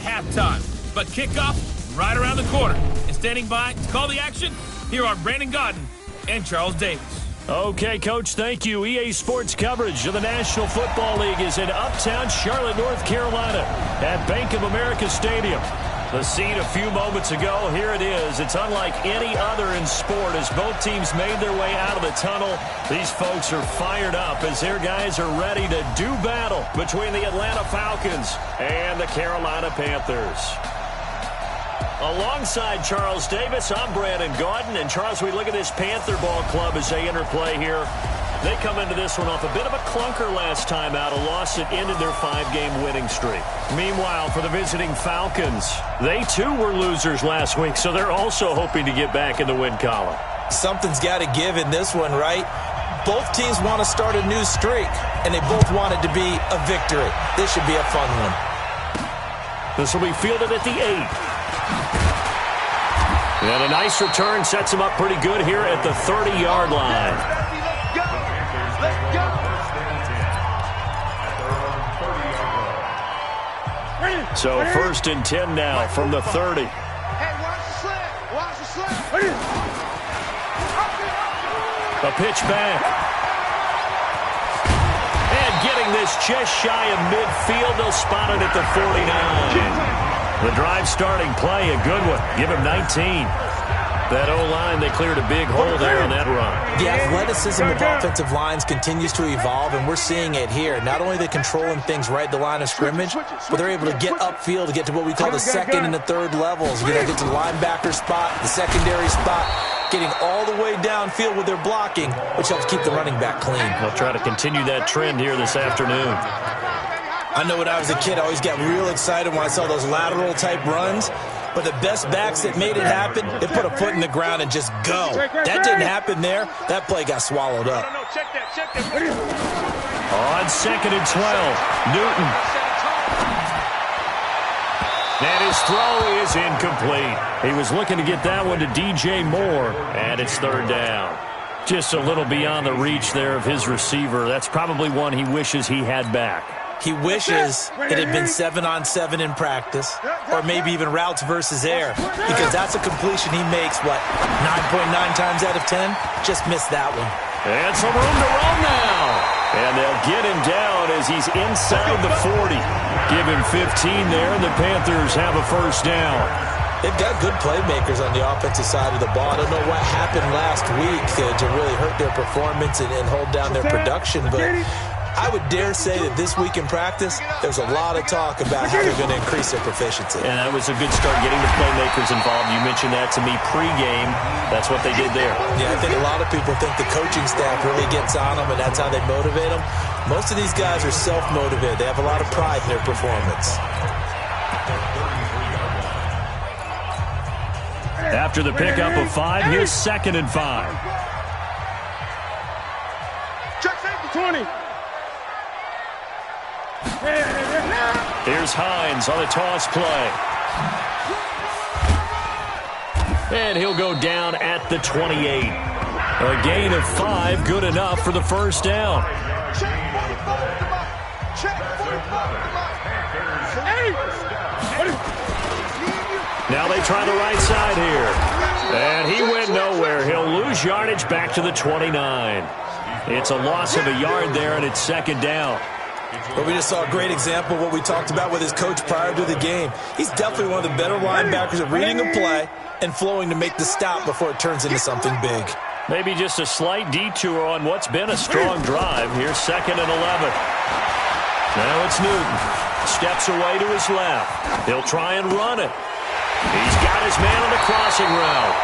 halftime. But kickoff right around the corner. And standing by to call the action, here are Brandon Godden and Charles Davis. Okay, Coach, thank you. EA Sports coverage of the National Football League is in uptown Charlotte, North Carolina at Bank of America Stadium. The scene a few moments ago, here it is. It's unlike any other in sport as both teams made their way out of the tunnel. These folks are fired up as their guys are ready to do battle between the Atlanta Falcons and the Carolina Panthers. Alongside Charles Davis, I'm Brandon Gaudin. And, Charles, we look at this Panther ball club as they enter play here. They come into this one off a bit of a clunker last time out, a loss that ended their 5-game winning streak. Meanwhile, for the visiting Falcons, they too were losers last week, so they're also hoping to get back in the win column. Something's got to give in this one, right? Both teams want to start a new streak, and they both want it to be a victory. This should be a fun one. This will be fielded at the 8. And a nice return sets him up pretty good here at the 30-yard line. So 1st and 10 now from the 30. A pitch back. And getting this just shy of midfield, they'll spot it at the 49. The drive starting play, a good one. Give him 19. That O-line, they cleared a big hole there on that run. The athleticism of offensive lines continues to evolve, and we're seeing it here. Not only are they controlling things right at the line of scrimmage, but they're able to get upfield to get to what we call the second and the third levels. You know, get to the linebacker spot, the secondary spot, getting all the way downfield with their blocking, which helps keep the running back clean. They'll try to continue that trend here this afternoon. I know when I was a kid, I always got real excited when I saw those lateral-type runs. But the best backs that made it happen, they put a foot in the ground and just go. That didn't happen there. That play got swallowed up. On 2nd and 12, Newton. And his throw is incomplete. He was looking to get that one to DJ Moore, and it's 3rd down. Just a little beyond the reach there of his receiver. That's probably one he wishes he had back. He wishes it had been 7-on-7 in practice, or maybe even routes versus air, because that's a completion he makes, 9.9 times out of 10? Just missed that one. And some room to run now. And they'll get him down as he's inside the 40. Give him 15 there, and the Panthers have a 1st down. They've got good playmakers on the offensive side of the ball. I don't know what happened last week to really hurt their performance and hold down their production, but I would dare say that this week in practice, there's a lot of talk about how they're going to increase their proficiency. And that was a good start getting the playmakers involved. You mentioned that to me pregame. That's what they did there. Yeah, I think a lot of people think the coaching staff really gets on them, and that's how they motivate them. Most of these guys are self-motivated. They have a lot of pride in their performance. After the pickup of 5, here's 2nd and 5. Check safety 20. Here's Hines on a toss play. And he'll go down at the 28. A gain of 5, good enough for the 1st down. Now they try the right side here. And he went nowhere. He'll lose yardage back to the 29. It's a loss of a yard there, and it's 2nd down. But we just saw a great example of what we talked about with his coach prior to the game. He's definitely one of the better linebackers at reading a play and flowing to make the stop before it turns into something big. Maybe just a slight detour on what's been a strong drive. Here's 2nd and 11. Now it's Newton. Steps away to his left. He'll try and run it. He's got his man on the crossing route.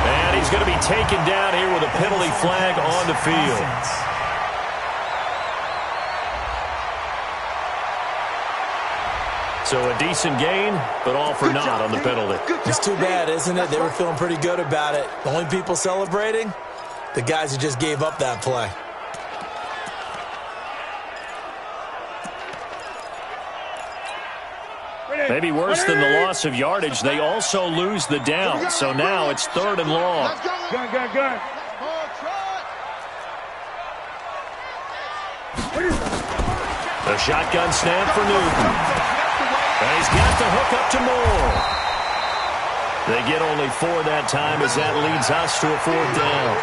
And he's going to be taken down here with a penalty flag on the field. So a decent gain, but all for naught on the penalty. It's too bad, isn't it? They were feeling pretty good about it. The only people celebrating? The guys who just gave up that play. Maybe worse than the loss of yardage, they also lose the down. So now it's 3rd and long. Gun. The shotgun snap for Newton. And he's got the hook up to Moore. They get only 4 that time as that leads us to a 4th down.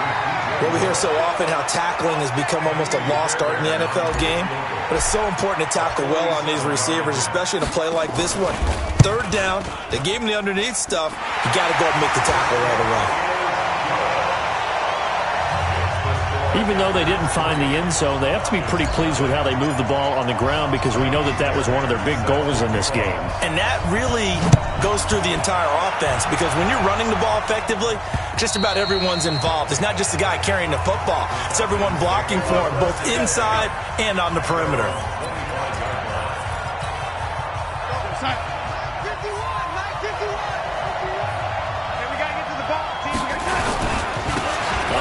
Well, we hear so often how tackling has become almost a lost art in the NFL game, but it's so important to tackle well on these receivers, especially in a play like this one. 3rd down, they gave him the underneath stuff. You got to go up and make the tackle right away. Even though they didn't find the end zone, they have to be pretty pleased with how they moved the ball on the ground because we know that that was one of their big goals in this game. And that really goes through the entire offense because when you're running the ball effectively, just about everyone's involved. It's not just the guy carrying the football. It's everyone blocking for him, both inside and on the perimeter.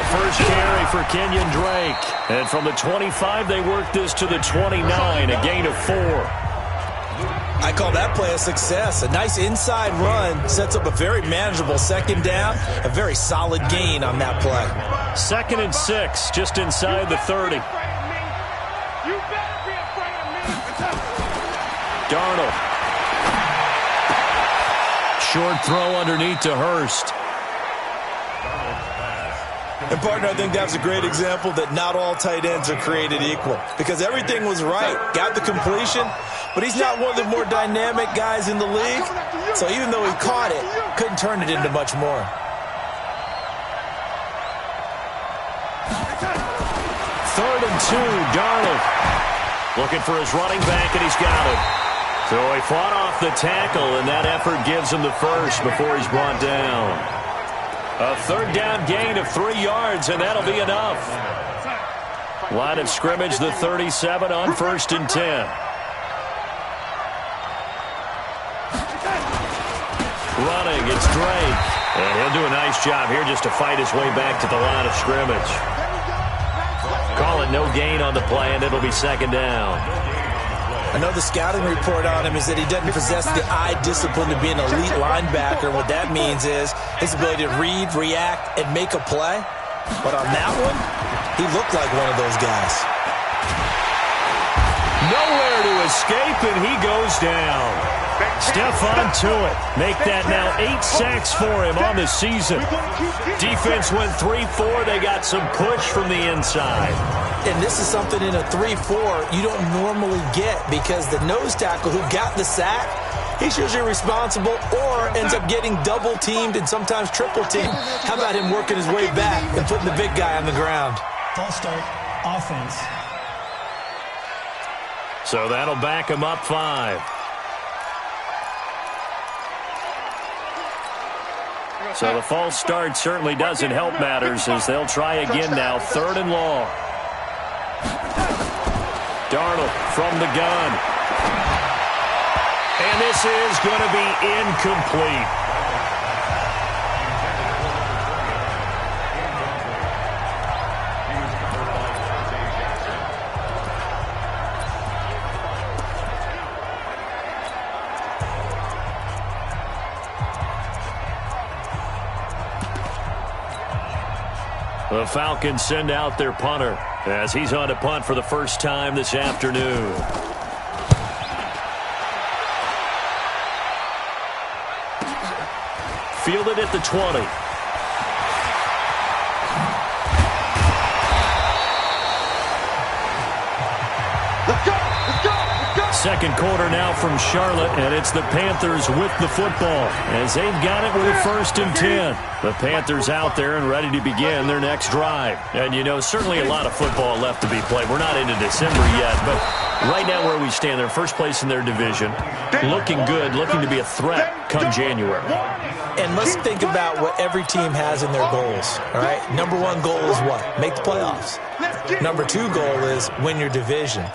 First carry for Kenyon Drake. And from the 25, they work this to the 29, a gain of 4. I call that play a success. A nice inside run sets up a very manageable 2nd down, a very solid gain on that play. 2nd and 6, just inside the 30. Darnold. Short throw underneath to Hurst. And, partner, I think that's a great example that not all tight ends are created equal because everything was right. Got the completion, but he's not one of the more dynamic guys in the league. So even though he caught it, couldn't turn it into much more. 3rd and 2, Darnold. Looking for his running back, and he's got it. So he fought off the tackle, and that effort gives him the first before he's brought down. A 3rd down gain of 3 yards, and that'll be enough. Line of scrimmage, the 37 on 1st and 10. Running, it's Drake. And he'll do a nice job here just to fight his way back to the line of scrimmage. Call it no gain on the play, and it'll be 2nd down. I know the scouting report on him is that he doesn't possess the eye discipline to be an elite linebacker. What that means is his ability to read, react, and make a play. But on that one, he looked like one of those guys. Nowhere to escape, and he goes down. Stephon Tuitt make that now 8 sacks for him on the season. Defense went 3-4. They got some push from the inside. And this is something in a 3-4 you don't normally get because the nose tackle who got the sack, he's usually responsible or ends up getting double-teamed and sometimes triple-teamed. How about him working his way back and putting the big guy on the ground? False start, offense. So that'll back him up 5. So the false start certainly doesn't help matters as they'll try again now, 3rd and long. Darnold from the gun. And this is going to be incomplete. The Falcons send out their punter as he's on to punt for the first time this afternoon. Fielded at the 20. Let's go! Let's go! Let's go! Second quarter now from Charlotte, and it's the Panthers with the football as they've got it with a 1st and 10. The Panthers out there and ready to begin their next drive. And, you know, certainly a lot of football left to be played. We're not into December yet, but right now where we stand, they're first place in their division, looking good, looking to be a threat come January. And let's think about what every team has in their goals, all right? Number 1 goal is what? Make the playoffs. Number 2 goal is win your division.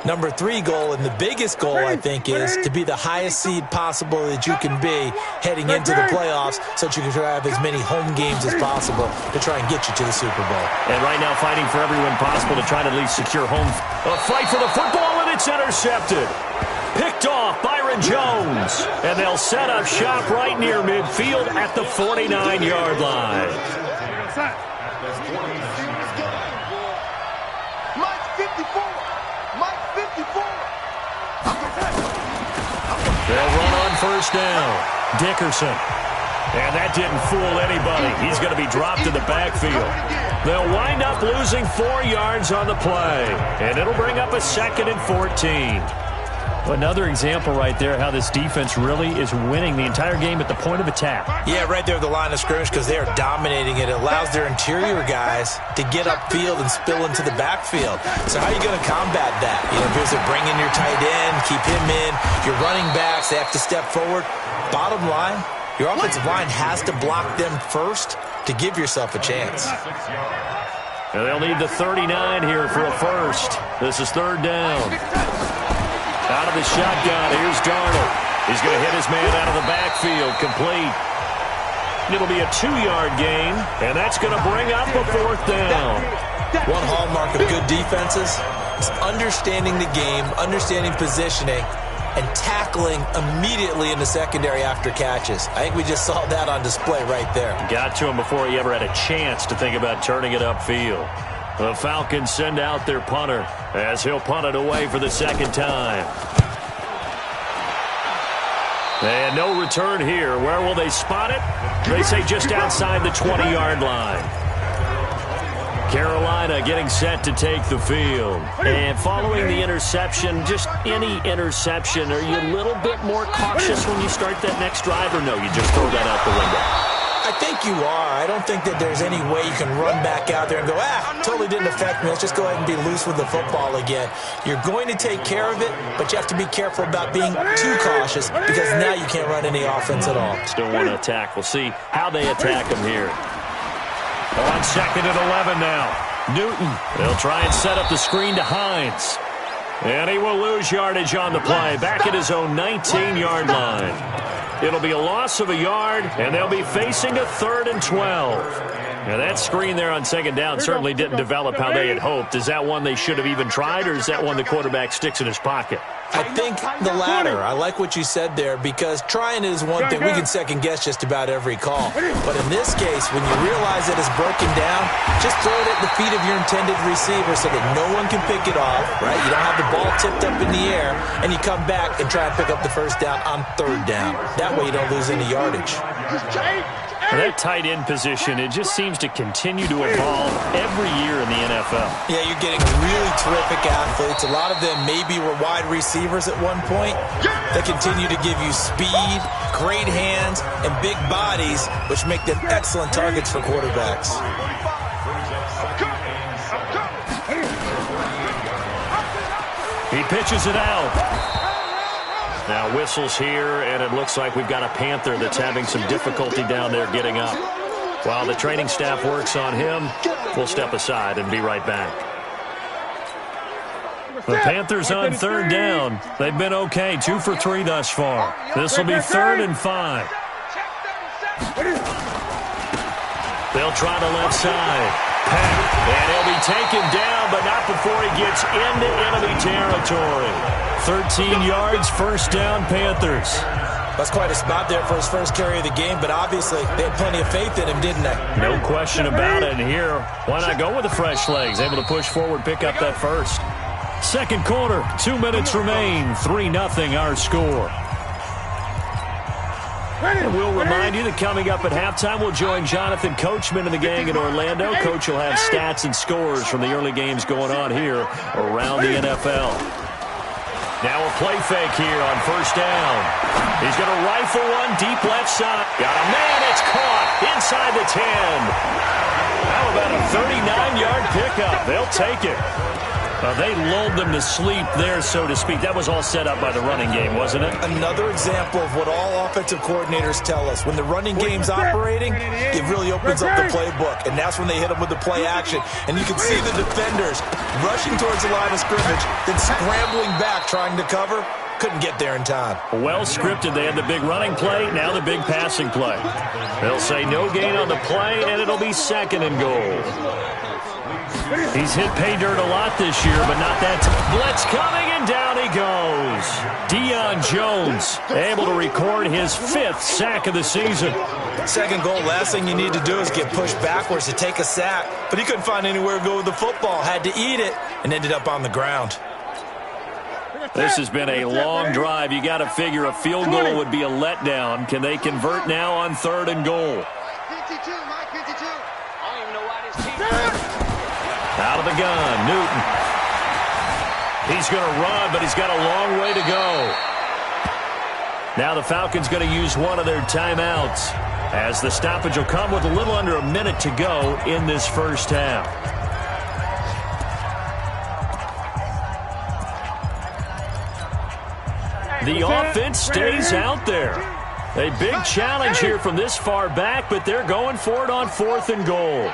Number 3 goal, and the biggest goal, I think, is to be the highest seed possible that you can be heading into the playoffs so that you can try to have as many home games as possible to try and get you to the Super Bowl. And right now fighting for everyone possible to try to at least secure home. A fight for the football, and it's intercepted. Picked off Byron Jones. And they'll set up shop right near midfield at the 49-yard line. Mike 54. Mike 54. They'll run on first down. Dickerson. And that didn't fool anybody. He's going to be dropped in the backfield. They'll wind up losing 4 yards on the play. And it'll bring up a 2nd and 14. Another example right there how this defense really is winning the entire game at the point of attack. Yeah, right there at the line of scrimmage because they are dominating it. It allows their interior guys to get upfield and spill into the backfield. So how are you going to combat that? Because they're bringing your tight end, keep him in. Your running backs, they have to step forward. Bottom line, your offensive line has to block them first to give yourself a chance. And they'll need the 39 here for a first. This is 3rd down. Out of the shotgun, here's Darnold. He's going to hit his man out of the backfield, complete. It'll be a 2-yard gain, and that's going to bring up a 4th down. One hallmark of good defenses is understanding the game, understanding positioning, and tackling immediately in the secondary after catches. I think we just saw that on display right there. Got to him before he ever had a chance to think about turning it upfield. The Falcons send out their punter as he'll punt it away for the 2nd time. And no return here. Where will they spot it? They say just outside the 20-yard line. Carolina getting set to take the field. And following the interception, just any interception, are you a little bit more cautious when you start that next drive, or no, you just throw that out the window? I think you are. I don't think that there's any way you can run back out there and go, totally didn't affect me. Let's just go ahead and be loose with the football again. You're going to take care of it, but you have to be careful about being too cautious because now you can't run any offense at all. Still want to attack. We'll see how they attack him here. On 2nd and 11 now. Newton. They'll try and set up the screen to Hines. And he will lose yardage on the play. Back at his own 19-yard line. It'll be a loss of a yard, and they'll be facing a 3rd and 12. Now, that screen there on 2nd down certainly didn't develop how they had hoped. Is that one they should have even tried, or is that one the quarterback sticks in his pocket? I think the latter. I like what you said there because trying it is one thing. We can second-guess just about every call. But in this case, when you realize that it's broken down, just throw it at the feet of your intended receiver so that no one can pick it off, right? You don't have the ball tipped up in the air, and you come back and try and pick up the 1st down on 3rd down. That way you don't lose any yardage. That tight end position, it just seems to continue to evolve every year in the NFL. Yeah, you're getting really terrific athletes. A lot of them maybe were wide receivers at one point. They continue to give you speed, great hands, and big bodies, which make them excellent targets for quarterbacks. He pitches it out. Now whistles here, and it looks like we've got a Panther that's having some difficulty down there getting up. While the training staff works on him, we'll step aside and be right back. The Panthers on 3rd down. They've been okay, 2 for 3 thus far. This will be 3rd and 5. They'll try the left side. And he'll be taken down, but not before he gets into enemy territory. 13 yards, 1st down, Panthers. That's quite a spot there for his first carry of the game, but obviously they had plenty of faith in him, didn't they? No question about it. And here, why not go with the fresh legs? Able to push forward, pick up that first. 2nd quarter, 2 minutes remain. 3-0 our score. And we'll remind you that coming up at halftime, we'll join Jonathan Coachman and the gang in Orlando. Coach will have stats and scores from the early games going on here around the NFL. Now a play fake here on 1st down. He's going to rifle one deep left side. Got a man, it's caught inside the 10. How about a 39-yard pickup? They'll take it. They lulled them to sleep there, so to speak. That was all set up by the running game, wasn't it? Another example of what all offensive coordinators tell us. When the running game's operating, it really opens up the playbook, and that's when they hit them with the play action. And you can see the defenders rushing towards the line of scrimmage, then scrambling back, trying to cover. Couldn't get there in time. Well scripted. They had the big running play, now the big passing play. They'll say no gain on the play, and it'll be 2nd and goal. He's hit pay dirt a lot this year, but not that time. Blitz coming, and down he goes. Deion Jones able to record his 5th sack of the season. 2nd goal, last thing you need to do is get pushed backwards to take a sack. But he couldn't find anywhere to go with the football. Had to eat it and ended up on the ground. This has been a long drive. You got to figure a field goal would be a letdown. Can they convert now on 3rd and goal? Out of the gun, Newton. He's going to run, but he's got a long way to go. Now the Falcons going to use one of their timeouts, as the stoppage will come with a little under a minute to go in this first half. The offense stays out there. A big challenge here from this far back, but they're going for it on 4th and goal.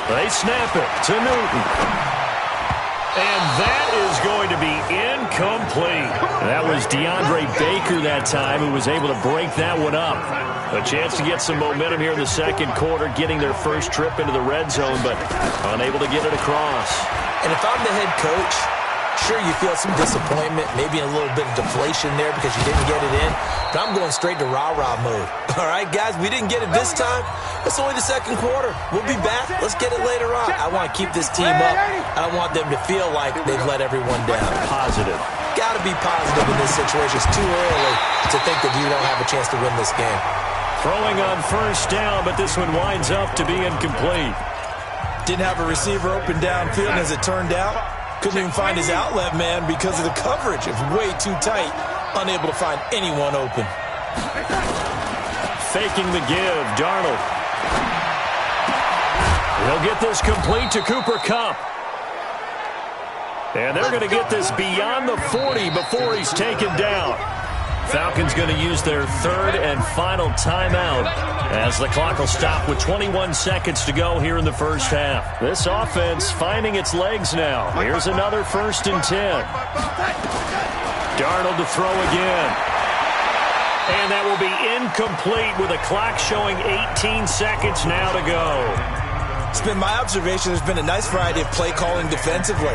They snap it to Newton. And that is going to be incomplete. That was DeAndre Baker that time who was able to break that one up. A chance to get some momentum here in the second quarter, getting their first trip into the red zone, but unable to get it across. And if I'm the head coach, sure, you feel some disappointment, maybe a little bit of deflation there because you didn't get it in, but I'm going straight to rah-rah mode. All right, guys, we didn't get it this time. It's only the second quarter. We'll be back. Let's get it later on. I want to keep this team up. I don't want them to feel like they've let everyone down. Positive. Got to be positive in this situation. It's too early to think that you don't have a chance to win this game. Throwing on 1st down, but this one winds up to be incomplete. Didn't have a receiver open downfield, and as it turned out, couldn't even find his outlet man because of the coverage. It was way too tight. Unable to find anyone open. Faking the give, Darnold. He'll get this complete to Cooper Kupp. And they're going to get this beyond the 40 before he's taken down. Falcons going to use their 3rd and final timeout as the clock will stop with 21 seconds to go here in the first half. This offense finding its legs now. Here's another 1st and 10. Darnold to throw again. And that will be incomplete with a clock showing 18 seconds now to go. It's been my observation there's been a nice variety of play calling defensively.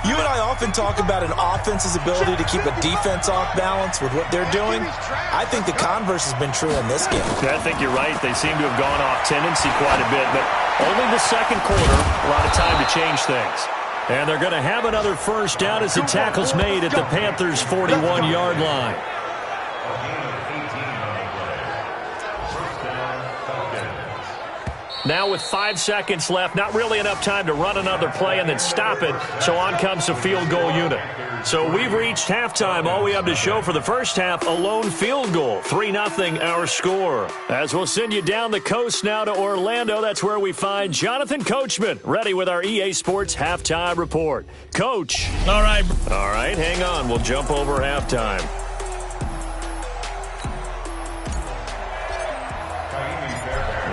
You and I often talk about an offense's ability to keep a defense off balance with what they're doing. I think the converse has been true in this game. Yeah, I think you're right. They seem to have gone off tendency quite a bit, but only the second quarter, a lot of time to change things. And they're going to have another 1st down as the tackle's made at the Panthers' 41-yard line. Now with 5 seconds left, not really enough time to run another play and then stop it, so on comes the field goal unit. So we've reached halftime. All we have to show for the first half, a lone field goal. 3-0 our score. As we'll send you down the coast now to Orlando, that's where we find Jonathan Coachman, ready with our EA Sports halftime report. Coach. All right, hang on. We'll jump over halftime.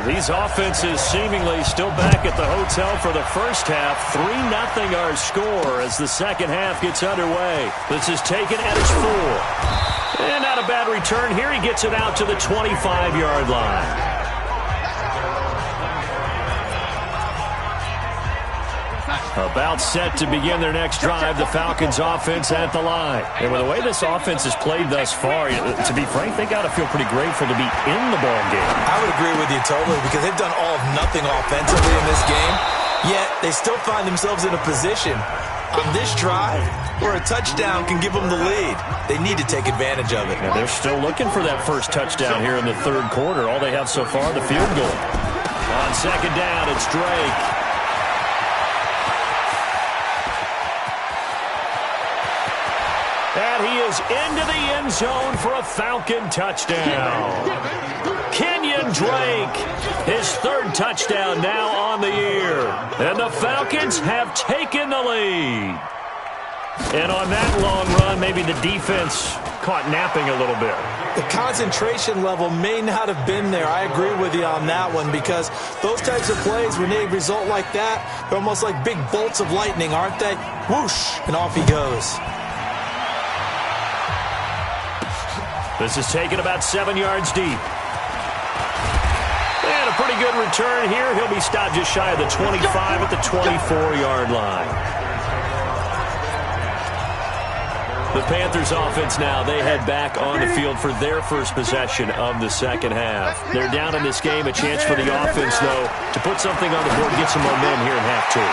These offenses seemingly still back at the hotel for the first half. 3-0 our score as the second half gets underway. This is taken at its 4. And not a bad return here. He gets it out to the 25-yard line. About set to begin their next drive, the Falcons offense at the line. And with the way this offense has played thus far, to be frank, they got to feel pretty grateful to be in the ball game. I would agree with you totally because they've done all of nothing offensively in this game, yet they still find themselves in a position on this drive where a touchdown can give them the lead. They need to take advantage of it. And they're still looking for that first touchdown here in the third quarter. All they have so far, the field goal. On second down, it's Drake. And he is into the end zone for a Falcon touchdown. Kenyon Drake, his 3rd touchdown now on the year. And the Falcons have taken the lead. And on that long run, maybe the defense caught napping a little bit. The concentration level may not have been there. I agree with you on that one because those types of plays, when they result like that, they're almost like big bolts of lightning, aren't they? Whoosh, and off he goes. This is taken about 7 yards deep. And a pretty good return here. He'll be stopped just shy of the 25 at the 24-yard line. The Panthers offense now, they head back on the field for their first possession of the second half. They're down in this game. A chance for the offense, though, to put something on the board, get some momentum here in half two.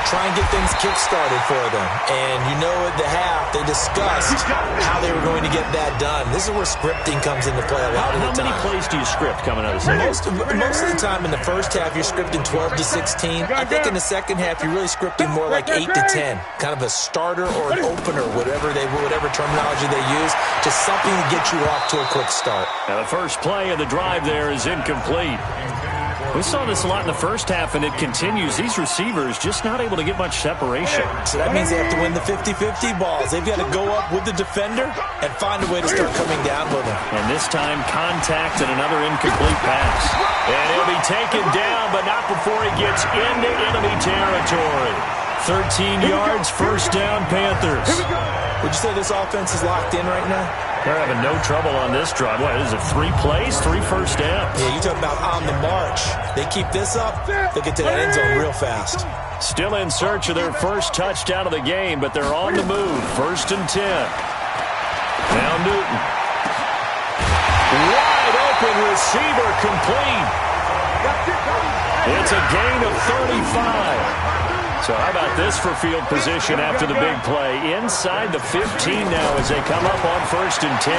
Try and get things kick-started for them. And you know at the half, they discussed how they were going to get that done. This is where scripting comes into play a lot of the time. How many plays do you script coming out of the second? Most of the time in the first half, you're scripting 12 to 16. I think in the second half, you're really scripting more like 8 to 10. Kind of a starter or an opener, whatever terminology they use, just something to get you off to a quick start. Now the first play of the drive there is incomplete. We saw this a lot in the first half, and it continues. These receivers just not able to get much separation. So that means they have to win the 50-50 balls. They've got to go up with the defender and find a way to start coming down with him. And this time, contact and another incomplete pass. And he'll be taken down, but not before he gets into enemy territory. 13 yards, first down, Panthers. Would you say this offense is locked in right now? They're having no trouble on this drive. What is it, 3 plays, 3 first downs? Yeah, you talk about on the march. They keep this up, they'll get to that end zone real fast. Still in search of their first touchdown of the game, but they're on the move. 1st and 10. Now Newton. Wide open receiver complete. It's a gain of 35. So how about this for field position after the big play? Inside the 15 now as they come up on 1st and 10.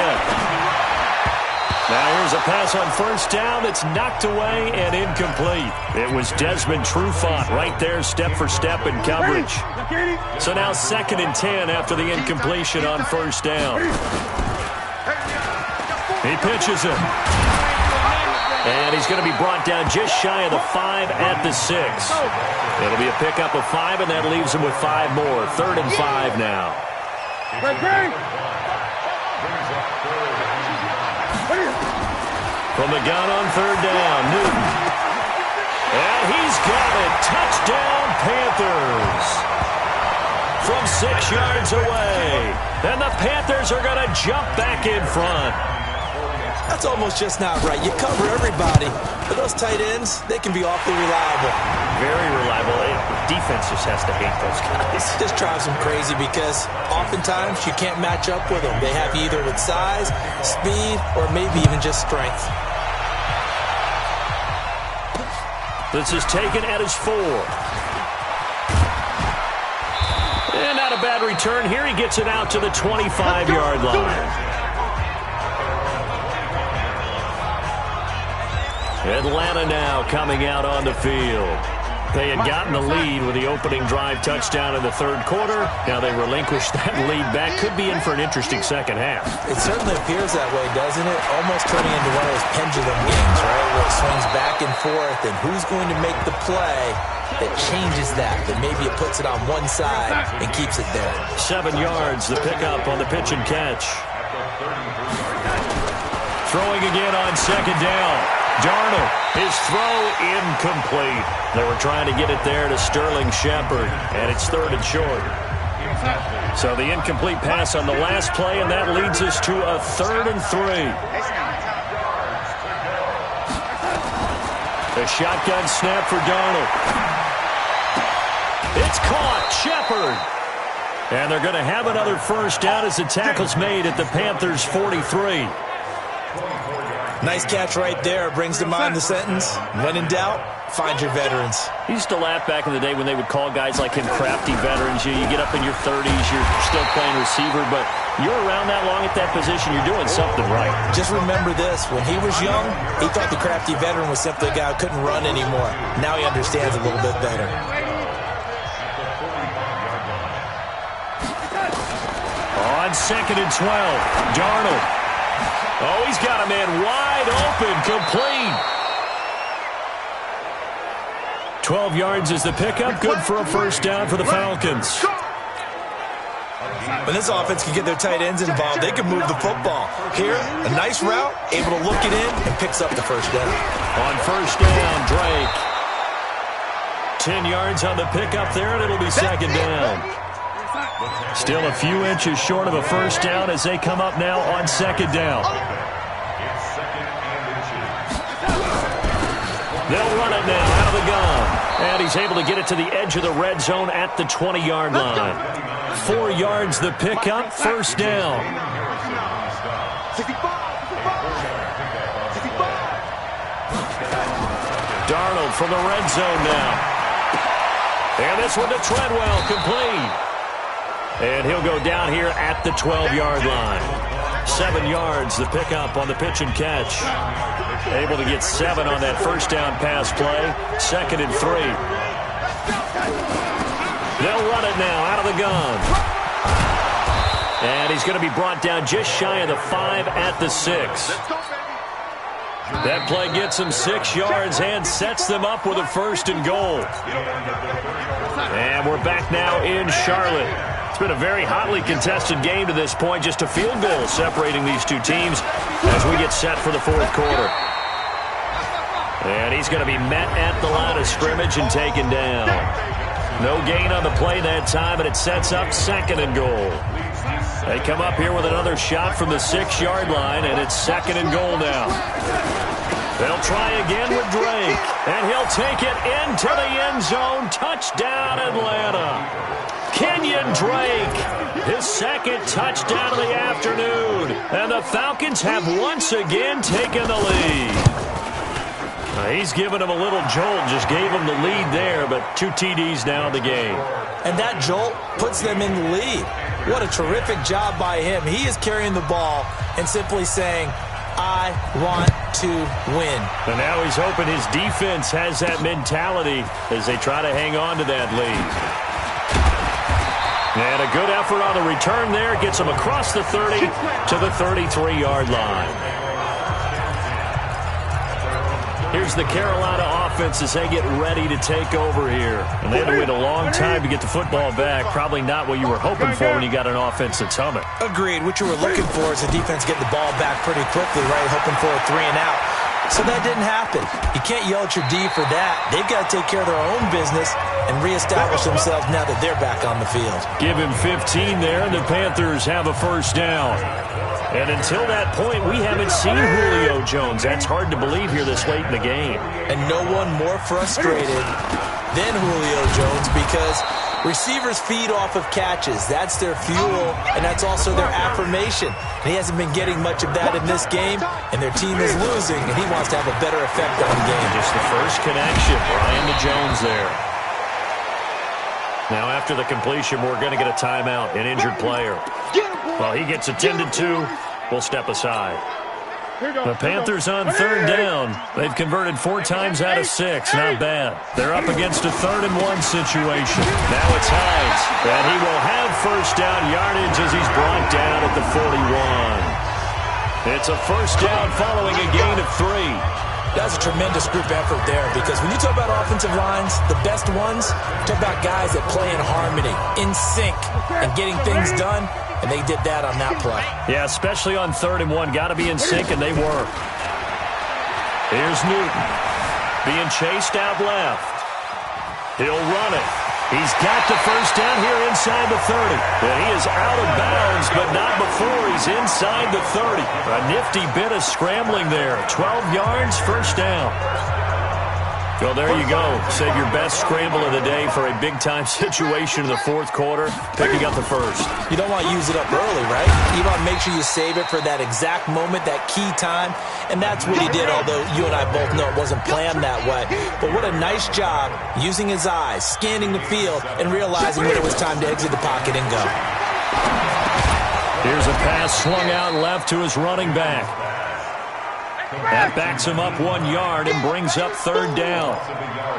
Now here's a pass on first down that's knocked away and incomplete. It was Desmond Trufant right there, step for step in coverage. So now 2nd and 10 after the incompletion on first down. He pitches it. And he's going to be brought down just shy of the 5 at the 6. It'll be a pickup of 5, and that leaves him with 5 more. 3rd and 5 now. From the gun on 3rd down, Newton. And he's got it. Touchdown, Panthers. From 6 yards away. And the Panthers are going to jump back in front. That's almost just not right. You cover everybody, but those tight ends, they can be awfully reliable. Very reliable. Defense just has to hate those guys. It just drives them crazy because oftentimes you can't match up with them. They have you either with size, speed, or maybe even just strength. This is taken at his 4. And not a bad return. Here he gets it out to the 25-yard line. Atlanta now coming out on the field. They had gotten the lead with the opening drive touchdown in the 3rd quarter. Now they relinquish that lead back. Could be in for an interesting second half. It certainly appears that way, doesn't it? Almost turning into one of those pendulum games, right? Where it swings back and forth, and who's going to make the play that changes that maybe it puts it on one side and keeps it there. 7 yards, the pickup on the pitch and catch. Throwing again on 2nd down. Darnold, his throw incomplete. They were trying to get it there to Sterling Shepard, and it's 3rd and short. So the incomplete pass on the last play, and that leads us to a 3rd and 3. A shotgun snap for Darnold. It's caught, Shepard. And they're going to have another first down as the tackle's made at the Panthers' 43. Nice catch right there. Brings to mind the sentence, when in doubt, find your veterans. He used to laugh back in the day when they would call guys like him crafty veterans. You get up in your 30s, you're still playing receiver, but you're around that long at that position, you're doing something right. Just remember this. When he was young, he thought the crafty veteran was simply a guy who couldn't run anymore. Now he understands a little bit better. On 2nd and 12, Darnold. Oh, he's got a man wide open, complete. 12 yards is the pickup, good for a first down for the Falcons. When this offense can get their tight ends involved, they can move the football. Here, a nice route, able to look it in, and picks up the first down. On first down, Drake. 10 yards on the pickup there, and it'll be 2nd down. Still a few inches short of a first down as they come up now on 2nd down. They'll run it now out of the gun. And he's able to get it to the edge of the red zone at the 20-yard line. 4 yards the pickup, first down. 65. Darnold from the red zone now. And this one to Treadwell, complete. And he'll go down here at the 12-yard line. 7 yards the pickup on the pitch and catch. Able to get 7 on that first down pass play. 2nd and 3. They'll run it now out of the gun. And he's going to be brought down just shy of the 5 at the 6. That play gets him 6 yards and sets them up with a 1st and goal. And we're back now in Charlotte. It's been a very hotly contested game to this point. Just a field goal separating these two teams as we get set for the 4th quarter. And he's going to be met at the line of scrimmage and taken down. No gain on the play that time, and it sets up 2nd and goal. They come up here with another shot from the 6-yard line, and it's 2nd and goal now. They'll try again with Drake, and he'll take it into the end zone. Touchdown, Atlanta. Kenyon Drake, his 2nd touchdown of the afternoon. And the Falcons have once again taken the lead. He's given him a little jolt, just gave him the lead there, but 2 TDs now in the game. And that jolt puts them in the lead. What a terrific job by him. He is carrying the ball and simply saying, I want to win. And now he's hoping his defense has that mentality as they try to hang on to that lead. And a good effort on the return there. Gets him across the 30 to the 33-yard line. Here's the Carolina offense as they get ready to take over here. And they had to wait a long time to get the football back. Probably not what you were hoping for when you got an offense that's humming. Agreed. What you were looking for is the defense getting the ball back pretty quickly, right? Hoping for a 3 and out. So that didn't happen. You can't yell at your D for that. They've got to take care of their own business and reestablish themselves now that they're back on the field. Give him 15 there, and the Panthers have a first down. And until that point, we haven't seen Julio Jones. That's hard to believe here this late in the game. And no one more frustrated than Julio Jones because receivers feed off of catches. That's their fuel, and that's also their affirmation. And he hasn't been getting much of that in this game, and their team is losing, and he wants to have a better effect on the game. Just the first connection, Brian to Jones there. Now after the completion, we're going to get a timeout, an injured player. While he gets attended to, we'll step aside. The Panthers on 3rd down. They've converted 4 times out of 6. Not bad. They're up against a 3rd and 1 situation. Now it's Hines. And he will have first down yardage as he's brought down at the 41. It's a first down following a gain of 3. That's a tremendous group effort there because when you talk about offensive lines, the best ones, talk about guys that play in harmony, in sync, and getting things done, and they did that on that play. Yeah, especially on 3rd and 1. Got to be in sync, and they were. Here's Newton being chased out left. He'll run it. He's got the first down here inside the 30. And he is out of bounds, but not before he's inside the 30. A nifty bit of scrambling there. 12 yards, first down. Well, there you go. Save your best scramble of the day for a big-time situation in the 4th quarter, picking up the first. You don't want to use it up early, right? You want to make sure you save it for that exact moment, that key time, and that's what he did, although you and I both know it wasn't planned that way. But what a nice job using his eyes, scanning the field, and realizing when it was time to exit the pocket and go. Here's a pass swung out left to his running back. That backs him up 1 yard and brings up 3rd down.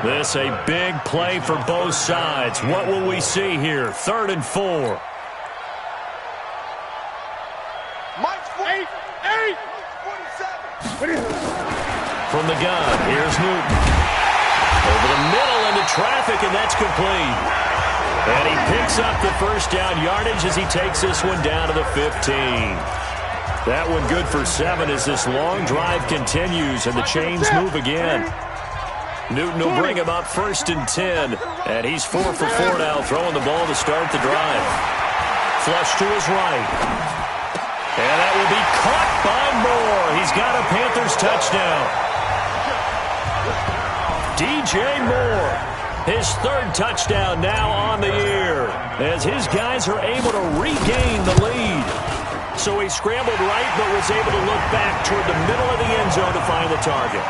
This a big play for both sides. What will we see here? 3rd and 4. From the gun, here's Newton. Over the middle into traffic, and that's complete. And he picks up the first down yardage as he takes this one down to the 15. That one good for 7 as this long drive continues and the chains move again. Newton will bring him up 1st and 10. And he's 4 for 4 now, throwing the ball to start the drive. Flush to his right. And that will be caught by Moore. He's got a Panthers touchdown. DJ Moore His third touchdown now on the year as his guys are able to regain the lead. So he scrambled right but was able to look back toward the middle of the end zone to find the target.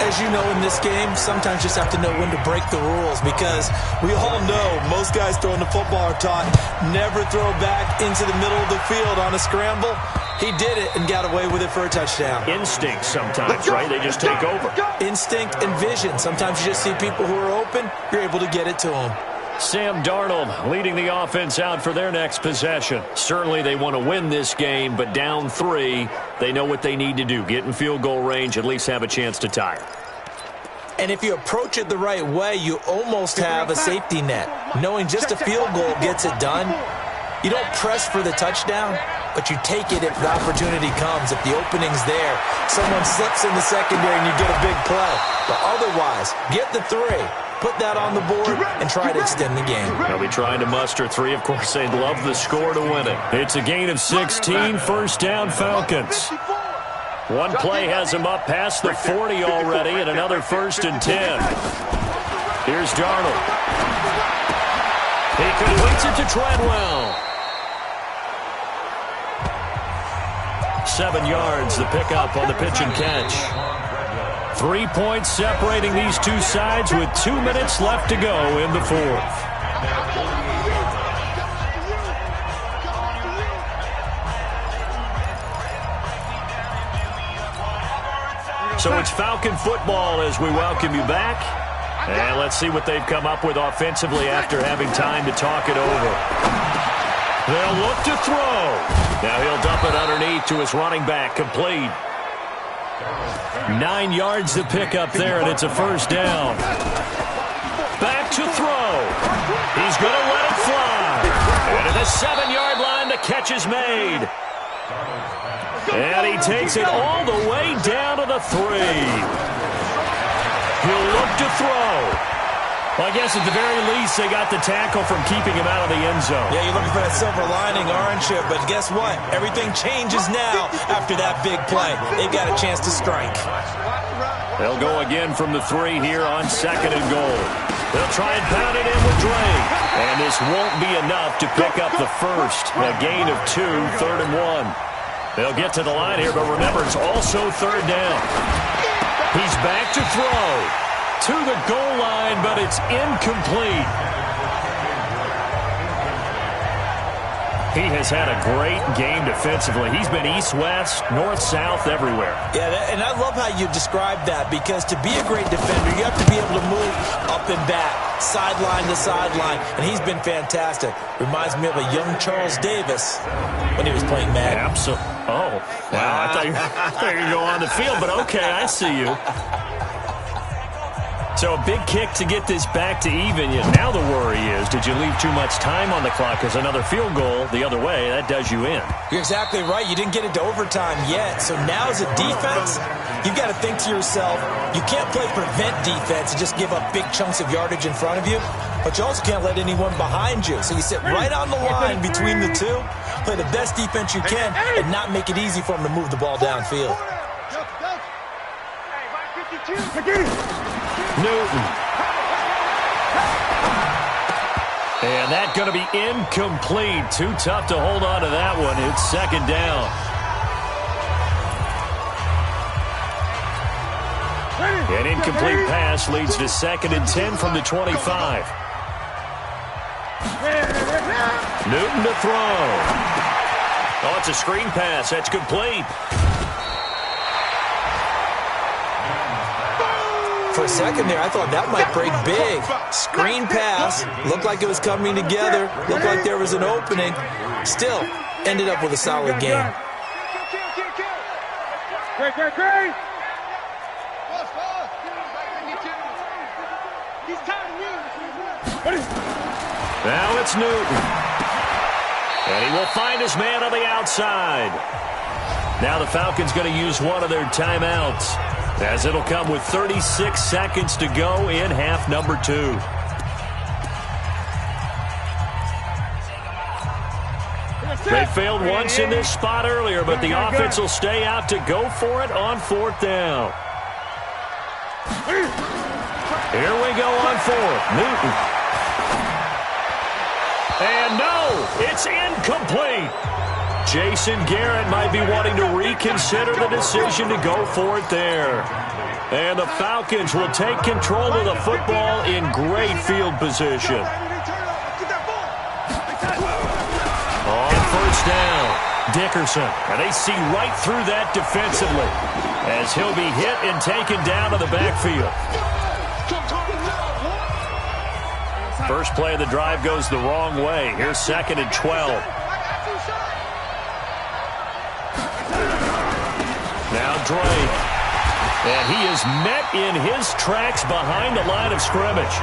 As you know, in this game, sometimes you just have to know when to break the rules because we all know most guys throwing the football are taught never throw back into the middle of the field on a scramble. He did it and got away with it for a touchdown. Instinct sometimes, right? They just take over. Instinct and vision. Sometimes you just see people who are open, you're able to get it to them. Sam Darnold leading the offense out for their next possession. Certainly they want to win this game, but down 3, they know what they need to do. Get in field goal range, at least have a chance to tie it. And if you approach it the right way, you almost have a safety net. Knowing just a field goal gets it done. You don't press for the touchdown, but you take it if the opportunity comes. If the opening's there, someone slips in the secondary and you get a big play. But otherwise, get the 3. Put that on the board and try to extend the game. They'll be trying to muster 3. Of course, they'd love the score to win it. It's a gain of 16, first down Falcons. One play has him up past the 40 already, and another 1st and 10. Here's Darnold. He completes it to Treadwell. 7 yards, the pickup on the pitch and catch. 3 points separating these two sides with 2 minutes left to go in the 4th. So it's Falcon football as we welcome you back. And let's see what they've come up with offensively after having time to talk it over. They'll look to throw. Now he'll dump it underneath to his running back, complete. 9 yards to pick up there, and it's a first down. Back to throw. He's going to let it fly. And at the 7-yard line, the catch is made. And he takes it all the way down to the 3. He'll look to throw. Well, I guess at the very least, they got the tackle from keeping him out of the end zone. Yeah, you're looking for that silver lining, aren't you? But guess what? Everything changes now after that big play. They've got a chance to strike. They'll go again from the 3 here on 2nd and goal. They'll try and pound it in with Dre. And this won't be enough to pick up the first. A gain of 2, 3rd and 1. They'll get to the line here, but remember, it's also 3rd down. He's back to throw. To the goal line, but it's incomplete. He has had a great game defensively. He's been east-west, north-south, everywhere. Yeah, and I love how you described that, because to be a great defender, you have to be able to move up and back, sideline to sideline, and he's been fantastic. Reminds me of a young Charles Davis when he was playing Madden. Absolutely. Oh, wow. I thought you were going to go on the field, but okay, I see you. So a big kick to get this back to even. Now the worry is, did you leave too much time on the clock? Because another field goal the other way, that does you in. You're exactly right. You didn't get it to overtime yet. So now as a defense, you've got to think to yourself, you can't play prevent defense and just give up big chunks of yardage in front of you. But you also can't let anyone behind you. So you sit right on the line between the two, play the best defense you can, and not make it easy for them to move the ball downfield. Newton. And that's going to be incomplete. Too tough to hold on to that one. It's 2nd down. An incomplete pass leads to 2nd and 10 from the 25. Newton to throw. Oh, it's a screen pass. That's complete. For a second there, I thought that might break big. Screen pass. Looked like it was coming together. Looked like there was an opening. Still, ended up with a solid game. Now it's Newton. And he will find his man on the outside. Now the Falcons going to use one of their timeouts, as it'll come with 36 seconds to go in half number 2. They failed once in this spot earlier, but the offense will stay out to go for it on 4th down. Here we go on fourth. Newton. And no, it's incomplete. Jason Garrett might be wanting to reconsider the decision to go for it there. And the Falcons will take control of the football in great field position. On first down, Dickerson. And they see right through that defensively as he'll be hit and taken down to the backfield. First play of the drive goes the wrong way. Here's 2nd and 12. Now Drake. And he is met in his tracks behind the line of scrimmage.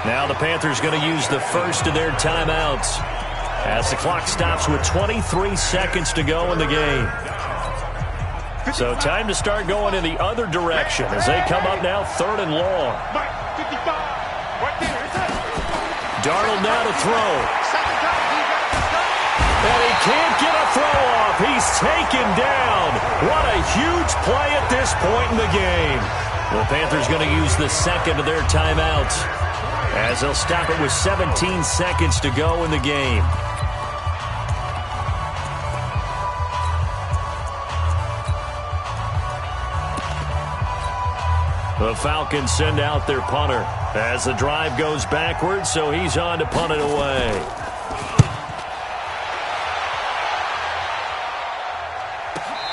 Now the Panthers going to use the first of their timeouts as the clock stops with 23 seconds to go in the game. So time to start going in the other direction as they come up now 3rd and long. Darnold now to throw. And he can't get a throw off. He's taken down. What a huge play at this point in the game. The Panthers going to use the second of their timeouts as they'll stop it with 17 seconds to go in the game. The Falcons send out their punter as the drive goes backwards, so he's on to punt it away.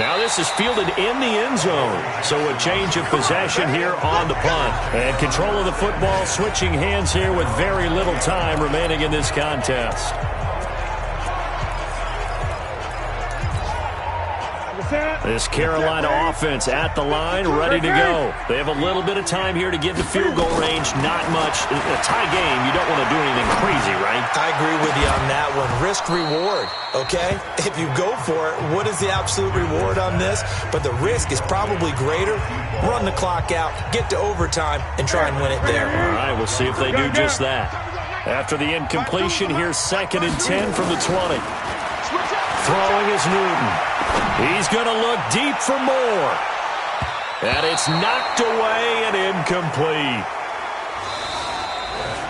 Now this is fielded in the end zone, so a change of possession here on the punt. And control of the football switching hands here with very little time remaining in this contest. This Carolina offense at the line, ready to go. They have a little bit of time here to get to field goal range. Not much. A tie game, you don't want to do anything crazy, right? I agree with you on that one. Risk-reward, okay? If you go for it, what is the absolute reward on this? But the risk is probably greater. Run the clock out, get to overtime, and try and win it there. All right, we'll see if they do just that. After the incompletion, here's 2nd and 10 from the 20. Throwing is Newton. He's going to look deep for more. And it's knocked away and incomplete.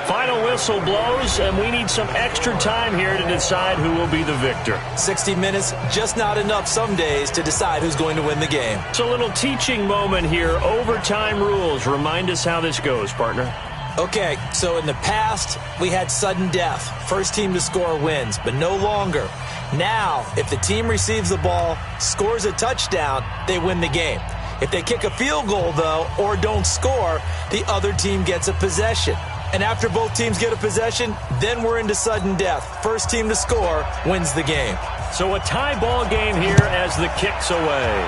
Final whistle blows, and we need some extra time here to decide who will be the victor. 60 minutes, just not enough some days to decide who's going to win the game. It's a little teaching moment here. Overtime rules. Remind us how this goes, partner. Okay, so in the past, we had sudden death. First team to score wins, but no longer. Now, if the team receives the ball, scores a touchdown, they win the game. If they kick a field goal, though, or don't score, the other team gets a possession. And after both teams get a possession, then we're into sudden death. First team to score wins the game. So a tie ball game here as the kick's away.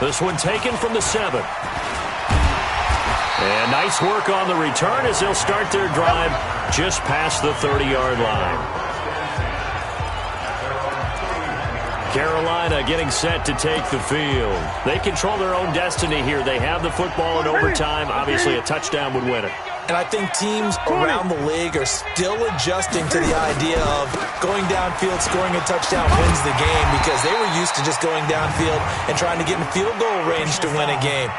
This one taken from the 7. And nice work on the return as they'll start their drive just past the 30-yard line. Carolina getting set to take the field. They control their own destiny here. They have the football in overtime. Obviously, a touchdown would win it. And I think teams around the league are still adjusting to the idea of going downfield, scoring a touchdown wins the game, because they were used to just going downfield and trying to get in field goal range to win a game.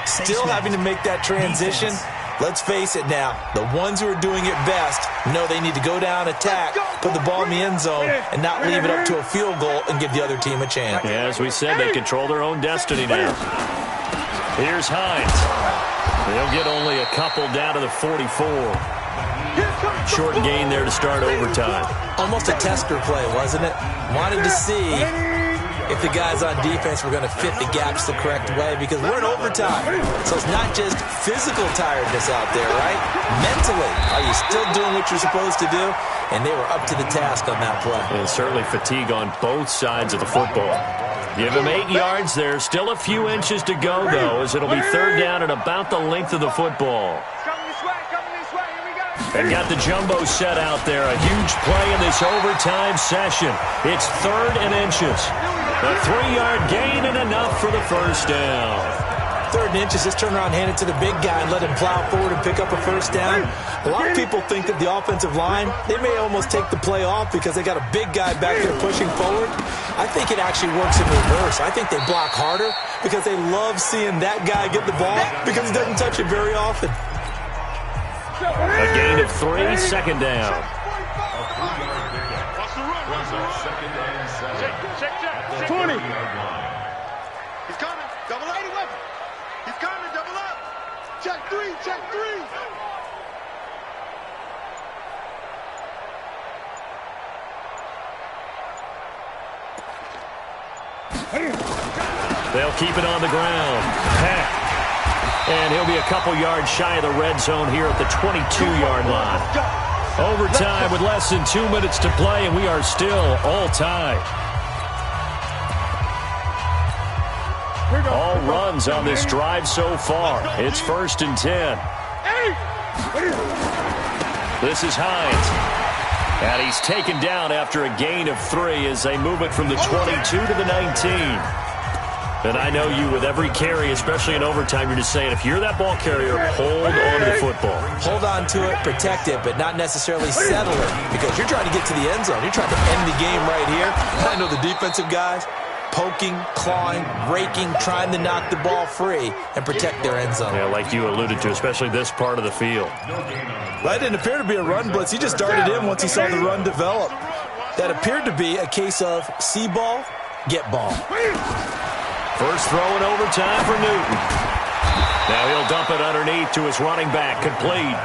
Still having to make that transition. Let's face it now, the ones who are doing it best know they need to go down, attack, put the ball in the end zone, and not leave it up to a field goal and give the other team a chance. Yeah, as we said, they control their own destiny now. Here's Hines. They'll get only a couple down to the 44. Short gain there to start overtime. Almost a tester play, wasn't it? Wanted to see if the guys on defense were going to fit the gaps the correct way, because we're in overtime. So it's not just physical tiredness out there, right? Mentally, are you still doing what you're supposed to do? And they were up to the task on that play. And certainly fatigue on both sides of the football. Give him 8 yards there. Still a few inches to go, though, as it'll be third down at about the length of the football. And got the jumbo set out there. A huge play in this overtime session. It's 3rd and inches. A 3-yard gain and enough for the first down. 3rd and inches, just turn around, hand it to the big guy, and let him plow forward and pick up a first down. A lot of people think that the offensive line, they may almost take the play off because they got a big guy back there pushing forward. I think it actually works in reverse. I think they block harder because they love seeing that guy get the ball because he doesn't touch it very often. A gain of 3, second down. Second and 7. 20. He's coming. Double up. He's coming. Double up. Check 3. Check 3. They'll keep it on the ground. Peck. And he'll be a couple yards shy of the red zone here at the 22-yard line. Overtime with less than 2 minutes to play, and we are still all tied. All runs on this drive so far. It's 1st and 10. This is Hines. And he's taken down after a gain of 3 as they move it from the 22 to the 19. And I know you, with every carry, especially in overtime, you're just saying, if you're that ball carrier, hold on to the football. Hold on to it, protect it, but not necessarily settle it because you're trying to get to the end zone. You're trying to end the game right here. I know the defensive guys poking, clawing, raking, trying to knock the ball free and protect their end zone. Yeah, like you alluded to, especially this part of the field. That didn't appear to be a run blitz. He just darted in once he saw the run develop. That appeared to be a case of see ball, get ball. First throw in overtime for Newton. Now he'll dump it underneath to his running back. Complete.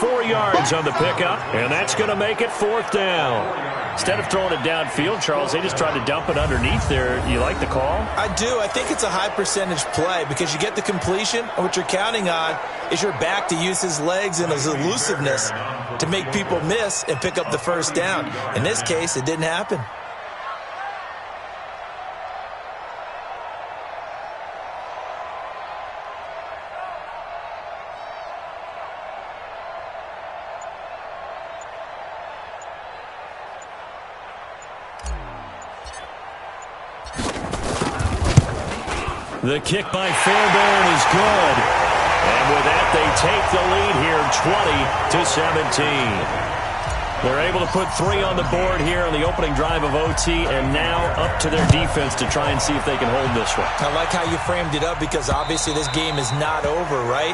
4 yards on the pickup, and that's going to make it 4th down. Instead of throwing it downfield, Charles, they just tried to dump it underneath there. You like the call? I do. I think it's a high percentage play because you get the completion, and what you're counting on is your back to use his legs and his elusiveness to make people miss and pick up the first down. In this case, it didn't happen. The kick by Fairbairn is good. And with that, they take the lead here 20-17. They're able to put 3 on the board here on the opening drive of OT, and now up to their defense to try and see if they can hold this one. I like how you framed it up because obviously this game is not over, right?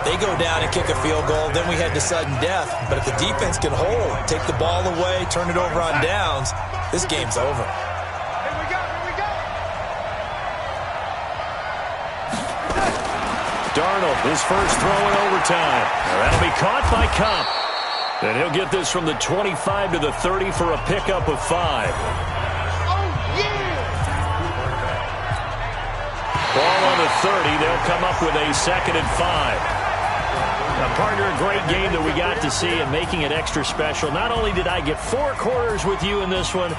They go down and kick a field goal, then we head to sudden death. But if the defense can hold, take the ball away, turn it over on downs, this game's over. Darnold, his first throw in overtime. That'll be caught by Kopp. And he'll get this from the 25 to the 30 for a pickup of 5. Ball on the 30. They'll come up with a 2nd and 5. Now, partner, a great game that we got to see and making it extra special. Not only did I get 4 quarters with you in this one,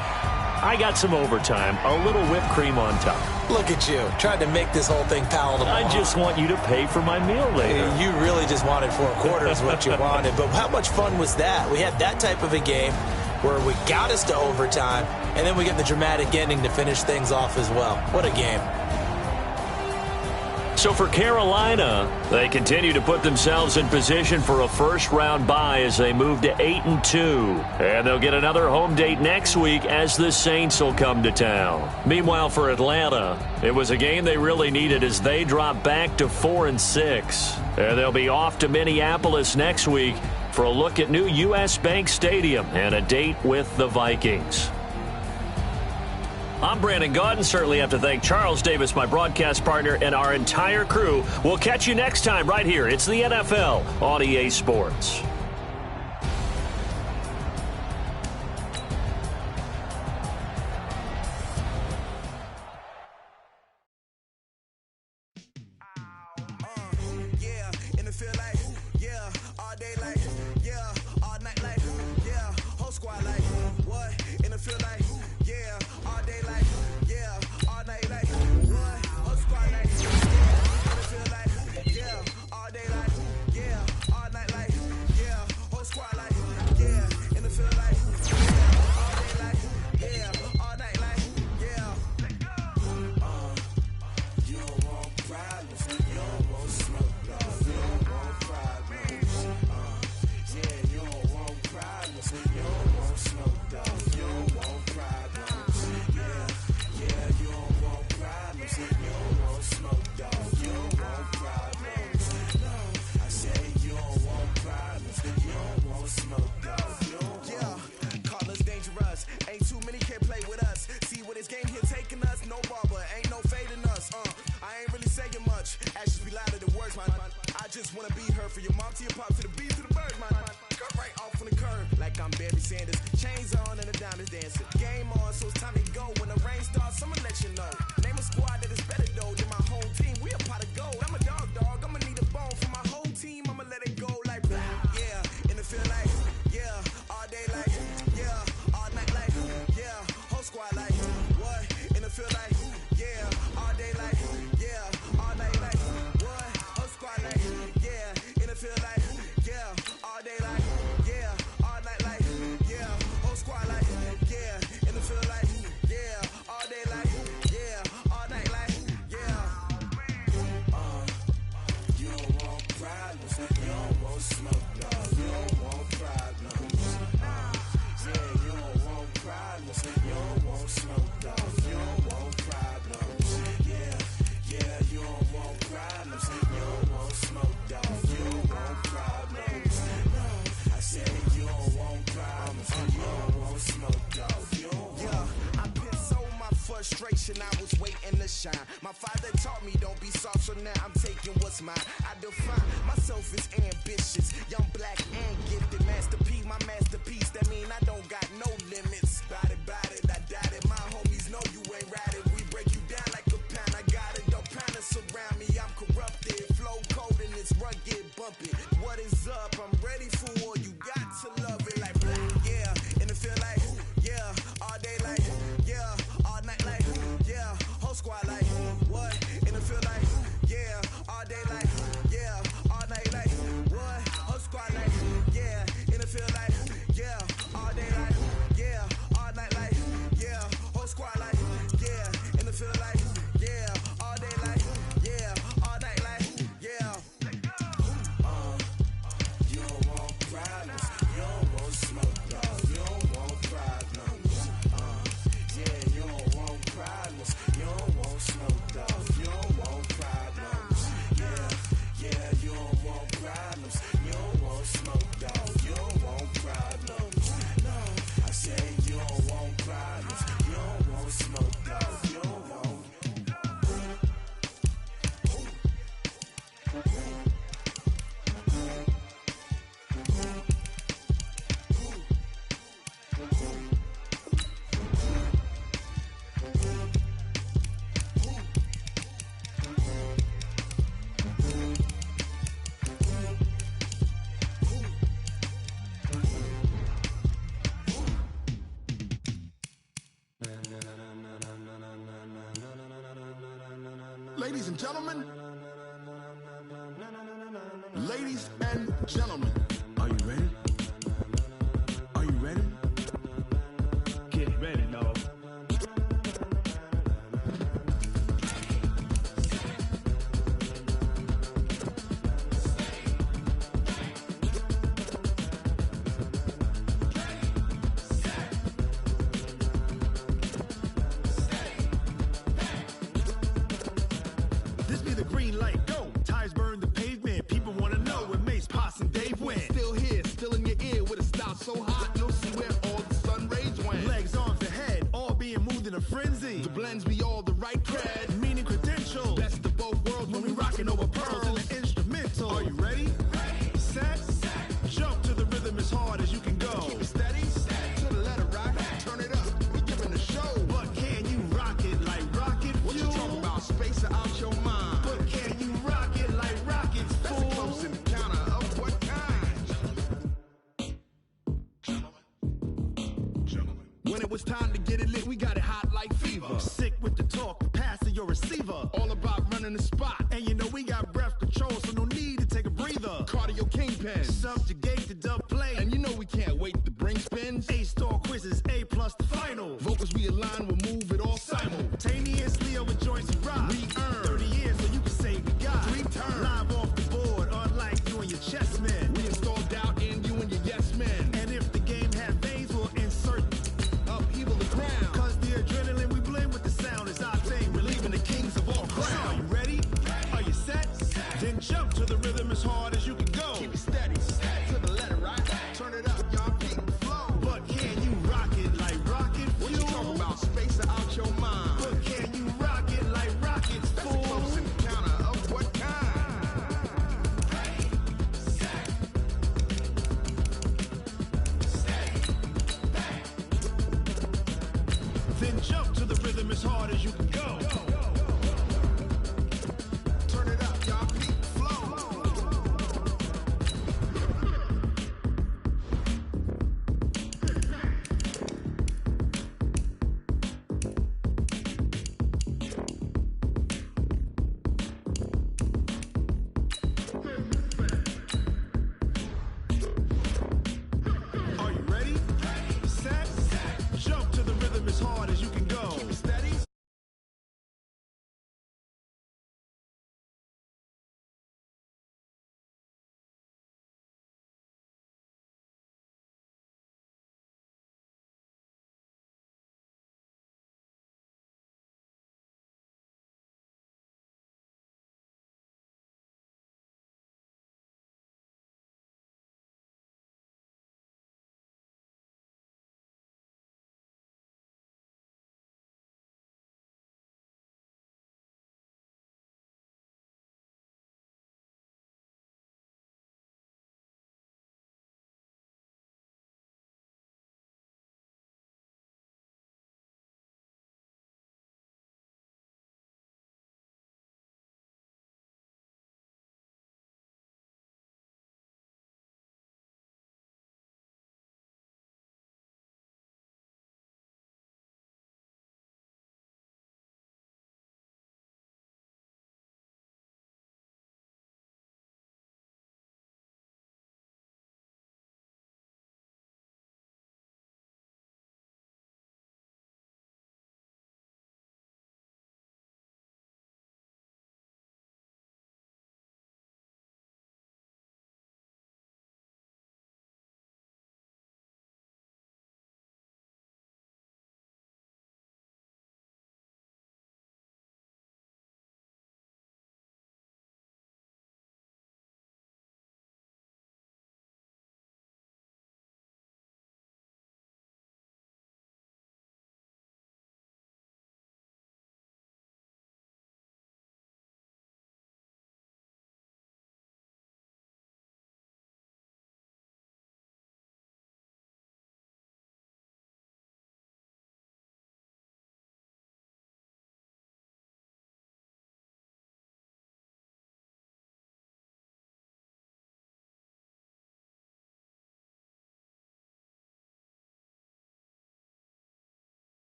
I got some overtime, a little whipped cream on top. Look at you, trying to make this whole thing palatable. I just want you to pay for my meal later. You really just wanted 4 quarters what you wanted, but how much fun was that? We had that type of a game where we got us to overtime, and then we get the dramatic ending to finish things off as well. What a game. So for Carolina, they continue to put themselves in position for a first-round bye as they move to 8-2. And they'll get another home date next week as the Saints will come to town. Meanwhile, for Atlanta, it was a game they really needed as they drop back to 4-6. And they'll be off to Minneapolis next week for a look at new U.S. Bank Stadium and a date with the Vikings. I'm Brandon Gaudin. Certainly have to thank Charles Davis, my broadcast partner, and our entire crew. We'll catch you next time right here. It's the NFL on EA Sports. us, no barber, ain't no fading us. I ain't really saying much. Actions be louder than words, man. I just wanna be heard from your mom to your pop to the beat to the birds, man. Cut right off on the curb like I'm Barry Sanders. Chains on and the diamonds dancing. Game on, so it's time to go. When the rain starts, I'ma let you know. Name a squad that is better though than my home team. We a pot of gold. I'm a dog. I'ma need a bone for my whole team. I'ma let it go like blah. Yeah, in the field like yeah, all day like yeah, all night like yeah, whole squad like what? In the field like yeah, all day like yeah, all night like what? Whole squad like yeah, in the field like yeah, all day like yeah, all night like yeah, whole squad like yeah, in the field like yeah, all day like yeah, all night like yeah. You don't want problems, you don't want smoke, dog. You don't want problems. Yeah, you don't want problems, you don't want smoke, dog. You don't want problems. Yeah, you don't want problems, you don't want smoke, dog. You don't want problems. No, I said you don't want problems, you don't want smoke, dog. You don't want. I've been so my frustration, I was waiting to shine. My father taught me don't be soft, so now I'm taking what's mine. I define myself as ambitious, young, black, and gifted. Master P, my masterpiece. That mean I don't got no limits. Bout it, I doubt it. My homies know you ain't ratted. We break you down like a pound. I got it, don't pound us around me. I'm corrupted, flow cold and it's rugged, bumpy. What is up? I'm ready for war. You got to love it like blah. Yeah, in the field like yeah, all day like yeah, all night like yeah, whole squad like what? In the field like yeah, all day like yeah, all night like what? Whole squad like yeah, in the field like yeah, all day like yeah, all night like yeah, whole squad like yeah, in the field like yeah, all day like yeah, all night like yeah. You don't want problems, you don't want smoke, dog. You don't want problems. Yeah, you don't want problems, you don't want smoke, dog. You don't want problems. Yeah, you don't want problems, you don't want smoke, dog. You don't want problems. No, I said you don't want problems, you don't want smoke, dog. You don't want. Ladies and gentlemen, ladies and gentlemen, are you ready? Are you ready? Get ready, dog. This be the green light, go. Tires burn the pavement. People wanna know where Mace, Poss, and Dave went. Still here, still in your ear with a style so hot, you'll see where all the sun rays went. Legs, arms, and head, all being moved in a frenzy. The blends be all the right cred, meaning credentials. Best of both worlds when we rockin' over pearls and the instrumental. Are you ready? Set, jump to the rhythm as hard as you can go. Keep it steady, to the letter rock, turn it up, we giving a show. But can you rock it like rocket fuel? What you talking about, space or out your mind? But can you rock it like rockets, fool? That's a close encounter of what kind? Gentlemen. When it was time to get it lit, we got